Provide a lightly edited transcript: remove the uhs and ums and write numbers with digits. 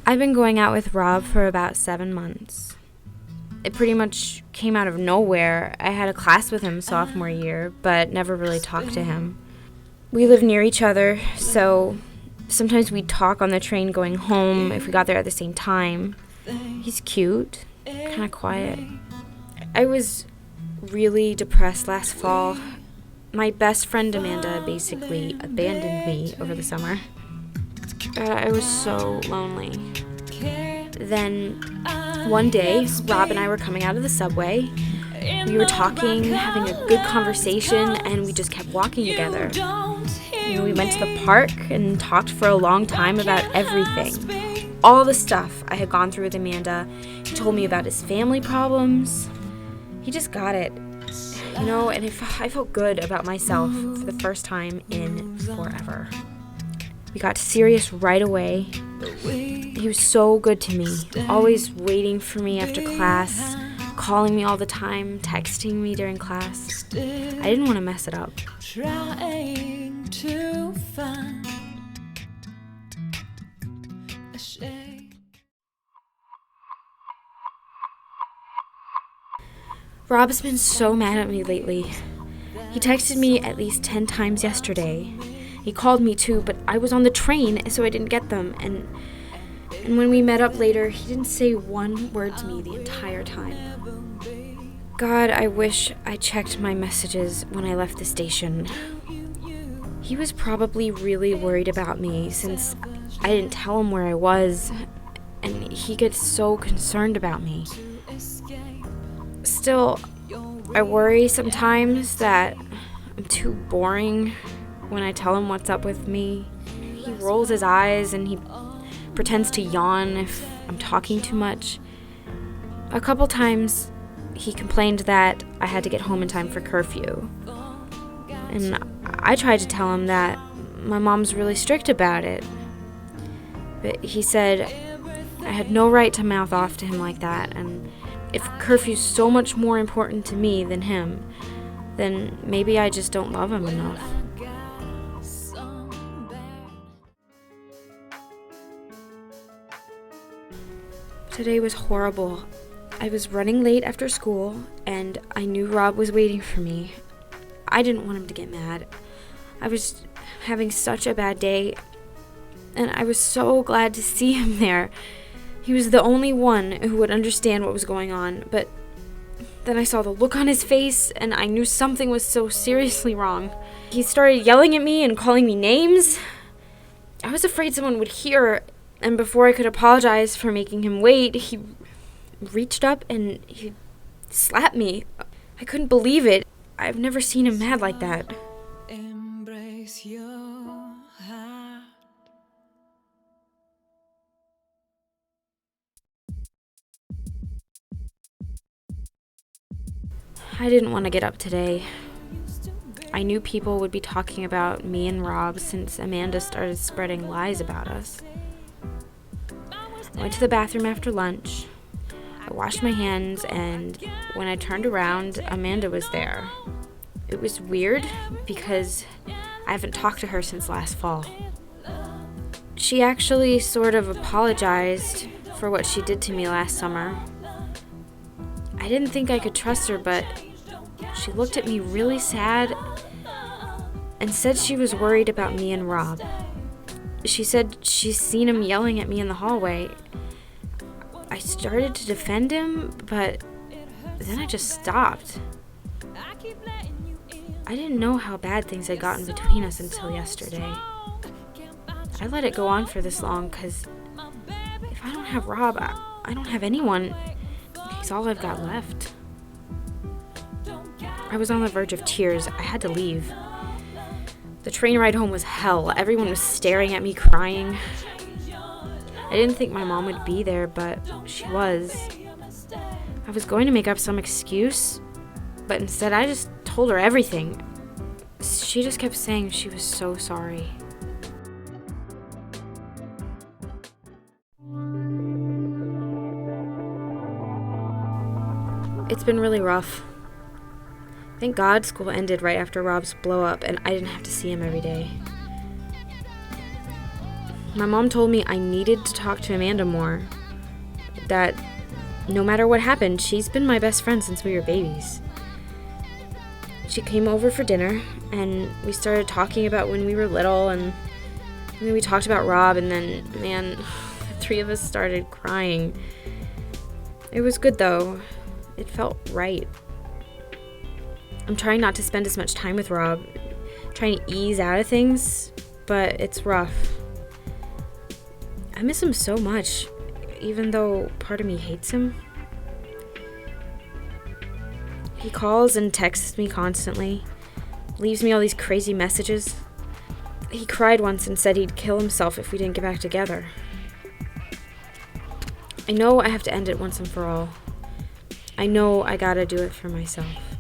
I've been going out with Rob for about 7 months. It pretty much came out of nowhere. I had a class with him sophomore year, but never really talked to him. We live near each other, so sometimes we'd talk on the train going home if we got there at the same time. He's cute, kind of quiet. I was really depressed last fall. My best friend Amanda basically abandoned me over the summer. I was so lonely. Then one day, Rob and I were coming out of the subway. We were talking, having a good conversation, and we just kept walking together. We went to the park and talked for a long time about everything. All the stuff I had gone through with Amanda. He told me about his family problems. He just got it. And I felt good about myself for the first time in forever. We got serious right away. He was so good to me, always waiting for me after class, calling me all the time, texting me during class. I didn't want to mess it up. Trying to find a shade. Rob's been so mad at me lately. He texted me at least 10 times yesterday. He called me too, but I was on the train, so I didn't get them. And when we met up later, he didn't say one word to me the entire time. God, I wish I checked my messages when I left the station. He was probably really worried about me since I didn't tell him where I was, and he gets so concerned about me. Still, I worry sometimes that I'm too boring when I tell him what's up with me. He rolls his eyes and he pretends to yawn if I'm talking too much. A couple times he complained that I had to get home in time for curfew. And I tried to tell him that my mom's really strict about it. But he said I had no right to mouth off to him like that, and if curfew's so much more important to me than him, then maybe I just don't love him enough. Today was horrible. I was running late after school, and I knew Rob was waiting for me. I didn't want him to get mad. I was having such a bad day, and I was so glad to see him there. He was the only one who would understand what was going on, but then I saw the look on his face, and I knew something was so seriously wrong. He started yelling at me and calling me names. I was afraid someone would hear, and before I could apologize for making him wait, he reached up and he slapped me. I couldn't believe it. I've never seen him mad like that. Embrace your heart. I didn't want to get up today. I knew people would be talking about me and Rob since Amanda started spreading lies about us. I went to the bathroom after lunch. I washed my hands, and when I turned around, Amanda was there. It was weird because I haven't talked to her since last fall. She actually sort of apologized for what she did to me last summer. I didn't think I could trust her, but she looked at me really sad and said she was worried about me and Rob. She said she's seen him yelling at me in the hallway. I started to defend him, but then I just stopped. I didn't know how bad things had gotten between us until yesterday. I let it go on for this long because if I don't have Rob, I don't have anyone. He's all I've got left. I was on the verge of tears. I had to leave. The train ride home was hell. Everyone was staring at me crying. I didn't think my mom would be there, but she was. I was going to make up some excuse, but instead I just told her everything. She just kept saying she was so sorry. It's been really rough. Thank God school ended right after Rob's blow up and I didn't have to see him every day. My mom told me I needed to talk to Amanda more. That no matter what happened, she's been my best friend since we were babies. She came over for dinner, and we started talking about when we were little, and then we talked about Rob, and then, man, the three of us started crying. It was good, though. It felt right. I'm trying not to spend as much time with Rob, trying to ease out of things, but it's rough. I miss him so much, even though part of me hates him. He calls and texts me constantly, leaves me all these crazy messages. He cried once and said he'd kill himself if we didn't get back together. I know I have to end it once and for all. I know I gotta do it for myself.